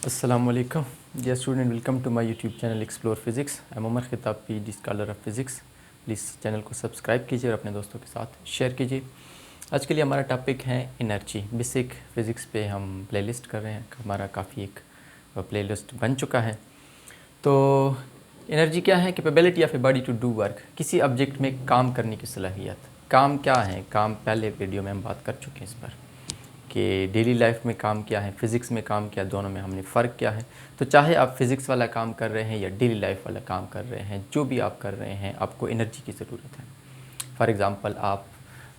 Assalamualaikum. Dear student, welcome to my YouTube channel Explore Physics. I'm Umar खिताब PhD scholar of physics. Please channel को subscribe कीजिए और अपने दोस्तों के साथ शेयर कीजिए. आज के लिए हमारा टॉपिक है एनर्जी. बेसिक फ़िज़िक्स पे हम प्लेलिस्ट कर रहे हैं. हमारा काफ़ी एक प्लेलिस्ट बन चुका है. तो एनर्जी क्या है? Capability of a body to do work. किसी ऑब्जेक्ट में काम करने की सलाहियत. काम क्या है? काम पहले वीडियो में हम बात कर चुके हैं इस पर कि डेली लाइफ में काम क्या है, फ़िज़िक्स में काम क्या, दोनों में हमने फ़र्क क्या है. तो चाहे आप फ़िज़िक्स वाला काम कर रहे हैं या डेली लाइफ वाला काम कर रहे हैं, जो भी आप कर रहे हैं आपको एनर्जी की ज़रूरत है. फॉर एग्ज़ाम्पल आप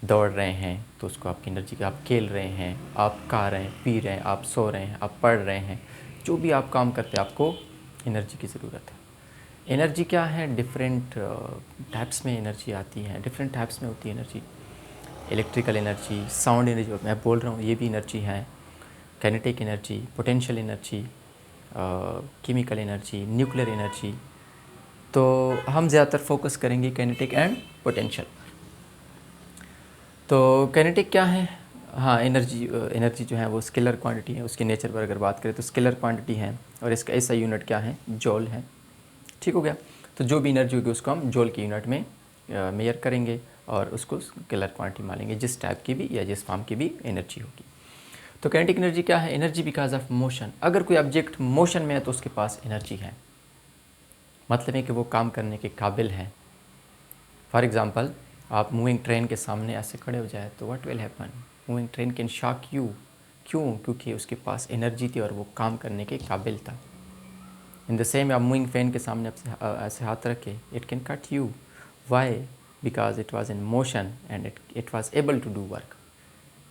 दौड़ रहे हैं तो उसको आपकी एनर्जी की, आप खेल रहे हैं, आप खा रहे हैं, पी रहे हैं, आप सो रहे हैं, आप पढ़ रहे हैं, जो भी आप काम करते हैं आपको एनर्जी की ज़रूरत है. एनर्जी क्या है? डिफरेंट टाइप्स में एनर्जी आती है, डिफरेंट टाइप्स में होती है energy. Electrical energy, sound energy, मैं बोल रहा हूँ ये भी एनर्जी है. Kinetic energy, potential energy, chemical energy, nuclear energy. तो हम ज़्यादातर फोकस करेंगे काइनेटिक एंड पोटेंशियल. तो काइनेटिक क्या है? हाँ, एनर्जी जो है वो स्केलर क्वांटिटी है. उसके नेचर पर अगर बात करें तो स्केलर क्वांटिटी है और इसका ऐसा यूनिट क्या है? जॉल है. ठीक हो गया. तो जो भी एनर्जी होगी उसको हम जॉल की यूनिट में मेजर करेंगे और उसको स्केलर क्वांटिटी मानेंगे, जिस टाइप की भी या जिस फॉर्म की भी एनर्जी होगी. तो काइनेटिक एनर्जी क्या है? Energy because of motion. अगर कोई ऑब्जेक्ट मोशन में है तो उसके पास एनर्जी है, मतलब है कि वो काम करने के काबिल है. फॉर एग्ज़ाम्पल आप मूविंग ट्रेन के सामने ऐसे खड़े हो जाए तो what will happen? Moving train can shock you. क्यों? क्योंकि उसके पास एनर्जी थी और वो काम करने के काबिल था. इन द सेम आप मूविंग फैन के सामने ऐसे हाथ रखे, it can cut you. Why? Because it was in motion and it was able to do work.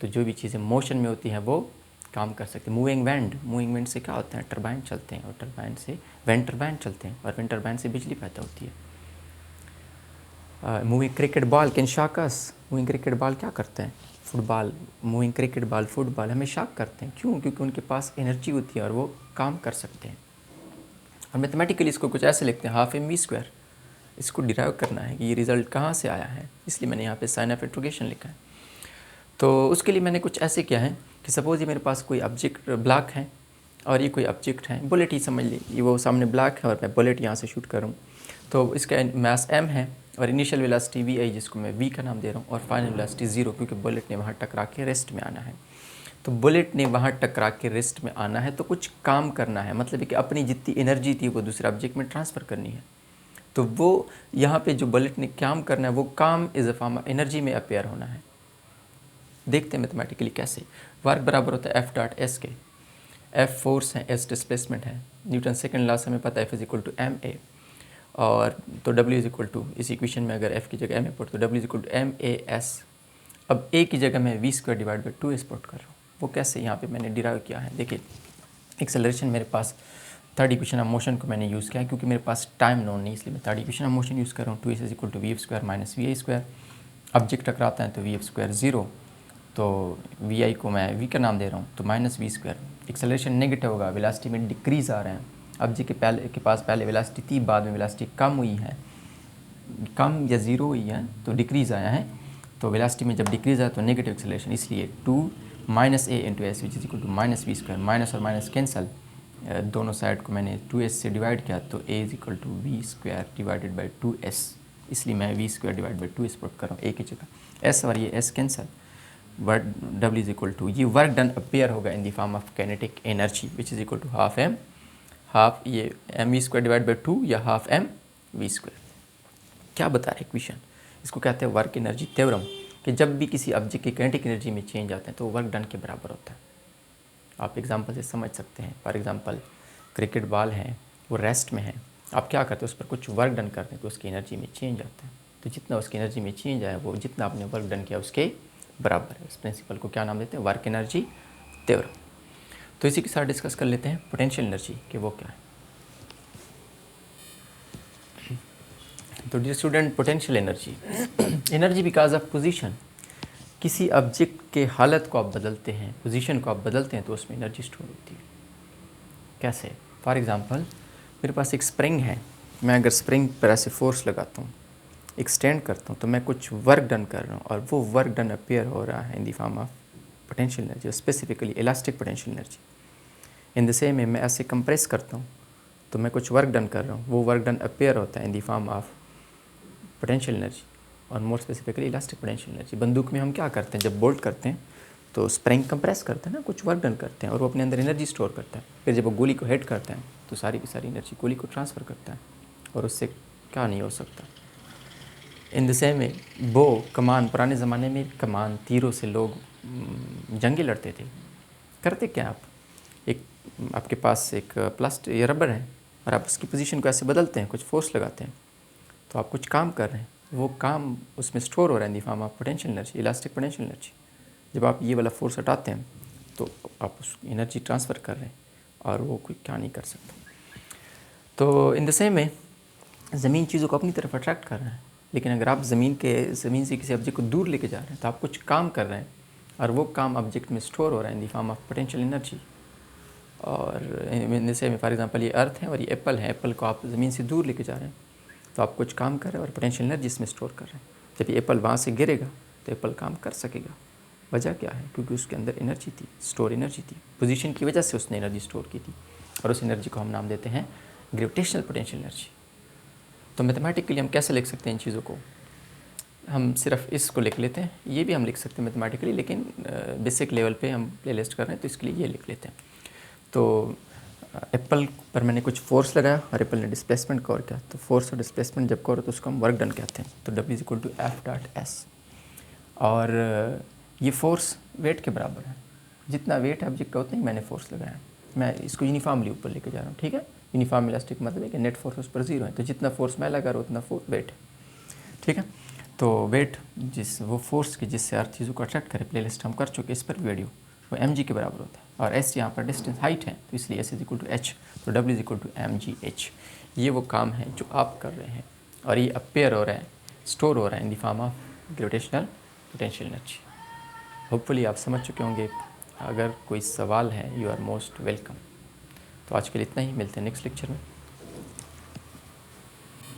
तो जो भी चीज़ें मोशन में होती हैं वो काम कर सकते हैं. मूविंग वेंड से क्या होता है? टरबाइन चलते हैं और टरबाइन से वेंड टरबाइन चलते हैं और वेंड टरबाइन से बिजली पैदा होती है. Moving cricket ball can shock us. Moving cricket ball क्या करते हैं? Football, moving cricket ball, football हमें शॉक करते हैं. क्यों? क्योंकि उनके पास एनर्जी होती है और वो काम कर सकते हैं. और मैथमेटिकली इसको कुछ ऐसे लिखते हैं, हाफ एम वी स्क्वायर. इसको डिराइव करना है कि ये रिज़ल्ट कहाँ से आया है, इसलिए मैंने यहाँ पे साइन ऑफ इंट्रोगेशन लिखा है. तो उसके लिए मैंने कुछ ऐसे किया है कि सपोज़ ये मेरे पास कोई ऑब्जेक्ट ब्लॉक है और ये कोई ऑब्जेक्ट है, बुलेट ही समझ लीजिए, वो सामने ब्लॉक है और मैं बुलेट यहाँ से शूट करूँ. तो इसका मास m है और इनिशियल वेलोसिटी v आई, जिसको मैं v का नाम दे रहा हूँ, और फाइनल वेलोसिटी 0, क्योंकि बुलेट ने वहाँ टकरा के रेस्ट में आना है. तो बुलेट ने वहाँ टकरा के रेस्ट में आना है तो कुछ काम करना है, मतलब है कि अपनी जितनी एनर्जी थी वो दूसरे ऑब्जेक्ट में ट्रांसफ़र करनी है. तो वो यहाँ पे जो बुलेट ने काम करना है वो काम is a form of energy में अपेयर होना है. देखते हैं मैथमेटिकली कैसे. वर्क बराबर होता है एफ डॉट एस के. एफ फोर्स है, एस डिस्प्लेसमेंट है. न्यूटन सेकंड लॉ से हमें पता है F is equal to M A. और तो डब्ल्यू इज इक्वल टू, इस इक्वेशन में अगर एफ की जगह एम ए पुट तो W is equal to M A S. अब ए की जगह मैं V square divide by 2 S put कर रहा हूँ. वो कैसे? यहाँ पे मैंने डिराइव किया है. देखिए, एक्सेलरेशन मेरे पास थर्ड इक्वेशन ऑफ मोशन को मैंने यूज़ किया है, क्योंकि मेरे पास टाइम नोन नहीं, इसलिए मैं third equation of motion use कर रहा हूँ. 2 is equal to V F square minus V I square. Object टकराता है तो वी एफ स्क्वायर 0, तो वी आई को मैं वी का नाम दे रहा हूँ, तो minus V square. Acceleration negative होगा, वेलोसिटी में डिक्रीज़ आ रहे हैं. ऑब्जेक्ट के पास पहले वेलोसिटी थी, बाद में वेलोसिटी कम हुई है, कम या ज़ीरो हुई है तो डिक्रीज़ आया है. तो वेलोसिटी में जब डिक्रीज़ आया तो नेगेटिव एक्सेलरेशन, इसलिए 2 minus A into S which is equal to minus V square. Minus और माइनस कैंसल, दोनों साइड को मैंने 2s से डिवाइड किया तो a is equal to V square divided by 2s. इसलिए मैं V square divide by 2s put कर रहा हूँ a की जगह. s और ये s cancel, work W is equal to, ये वर्क डन अपेयर होगा in the form of kinetic energy which is equal to half M, half ये M V square divide by 2 या हाफ एम वी स्क्वायर. क्या बता रहे equation? इसको कहते हैं वर्क एनर्जी थ्योरम, कि जब भी किसी ऑब्जेक्ट की काइनेटिक एनर्जी में चेंज आते हैं तो वर्क डन के बराबर होता है. आप एग्जांपल से समझ सकते हैं. फॉर एग्जांपल क्रिकेट बॉल है, वो रेस्ट में है, आप क्या करते हैं? उस पर कुछ वर्क डन करते हैं तो उसकी एनर्जी में चेंज आता है. तो जितना उसकी एनर्जी में चेंज आया वो जितना आपने वर्क डन किया उसके बराबर है. इस प्रिंसिपल को क्या नाम देते हैं? Work energy theorem. तो इसी के साथ डिस्कस कर लेते हैं पोटेंशियल एनर्जी कि वो क्या है. तो dear student, potential energy, energy because of position. किसी ऑब्जेक्ट के हालत को आप बदलते हैं, पोजीशन को आप बदलते हैं तो उसमें एनर्जी स्टोर होती है. कैसे? फॉर एग्जांपल मेरे पास एक स्प्रिंग है, मैं अगर स्प्रिंग पर ऐसे फोर्स लगाता हूँ, एक्सटेंड करता हूँ, तो मैं कुछ वर्क डन कर रहा हूँ और वो वर्क डन अपेयर हो रहा है in the form of potential energy, specifically elastic potential energy. In the same way मैं ऐसे कंप्रेस करता हूँ तो मैं कुछ वर्क डन कर रहा हूँ, वो वर्क डन अपेयर होता है in the form of potential energy और more specifically elastic potential energy. बंदूक में हम क्या करते हैं, जब बोल्ट करते हैं तो स्प्रिंग कंप्रेस करते हैं ना, कुछ वर्क डन करते हैं और वो अपने अंदर एनर्जी स्टोर करता है। फिर जब वो गोली को हिट करते हैं तो सारी की सारी एनर्जी गोली को ट्रांसफ़र करता है और उससे क्या नहीं हो सकता। इन द सेम वे बो कमान, पुराने ज़माने में कमान तीरों से लोग जंगे लड़ते थे। करते क्या आप, एक आपके पास एक प्लास्टिक या रबर है और आप उसकी पोजीशन को ऐसे बदलते हैं, कुछ फोर्स लगाते हैं तो आप कुछ काम कर रहे हैं, वो काम उसमें स्टोर हो रहा है in the form of potential energy, elastic potential energy. जब आप ये वाला फोर्स हटाते हैं तो आप उस एनर्जी ट्रांसफ़र कर रहे हैं और वो कोई क्या नहीं कर सकता। तो इन द सेम वे ज़मीन चीज़ों को अपनी तरफ अट्रैक्ट कर रहा है, लेकिन अगर आप ज़मीन से किसी ऑब्जेक्ट को दूर लेके जा रहे हैं तो आप कुछ काम कर रहे हैं और वो काम ऑब्जेक्ट में स्टोर हो रहा है in the form of potential energy. और in the same for example ये अर्थ है और ये एप्पल है, एप्पल को आप ज़मीन से दूर लेके जा रहे हैं तो आप कुछ काम कर रहे हैं और पोटेंशियल एनर्जी इसमें स्टोर कर रहे हैं। जब ये एप्पल वहाँ से गिरेगा तो एप्पल काम कर सकेगा। वजह क्या है, क्योंकि उसके अंदर एनर्जी थी, स्टोर एनर्जी थी, पोजीशन की वजह से उसने एनर्जी स्टोर की थी और उस एनर्जी को हम नाम देते हैं ग्रेविटेशनल पोटेंशियल एनर्जी। तो मैथमेटिकली हम कैसे लिख सकते हैं इन चीज़ों को, हम सिर्फ इसको लिख लेते हैं, ये भी हम लिख सकते हैं मैथमेटिकली, लेकिन बेसिक लेवल पे हम प्ले लिस्ट कर रहे हैं तो इसके लिए ये लिख लेते हैं। तो एप्पल पर मैंने कुछ फोर्स लगाया और एप्पल ने डिस्प्लेसमेंट कवर किया, तो फोर्स और डिस्प्लेसमेंट जब कवर तो उसको हम वर्क डन कहते हैं। तो W = F.S और ये फोर्स वेट के बराबर है, जितना वेट है ऑब्जेक्ट का उतना ही मैंने फोर्स लगाया है। मैं इसको यूनिफॉर्मली ऊपर लेके जा रहा हूँ, ठीक है। यूनिफॉर्म इलास्टिक मतलब है कि नेट फोर्स उस पर 0 है, तो जितना फोर्स मैं लगा रहा हूँ उतना वेट है, ठीक है। तो वेट वो फोर्स की जिससे अर्थ चीज़ों को अट्रैक्ट करे, प्ले लिस्ट हम कर चुके इस पर वीडियो, वो mg के बराबर होता है और s यहाँ पर डिस्टेंस हाइट है तो इसलिए s = h, तो W = mgh। ये वो काम है जो आप कर रहे हैं और ये अपेयर हो रहा है, स्टोर हो रहा है in the form of gravitational potential energy. Hopefully आप समझ चुके होंगे। अगर कोई सवाल है, यू आर मोस्ट वेलकम। तो आज के लिए इतना ही, मिलते हैं नेक्स्ट लेक्चर में।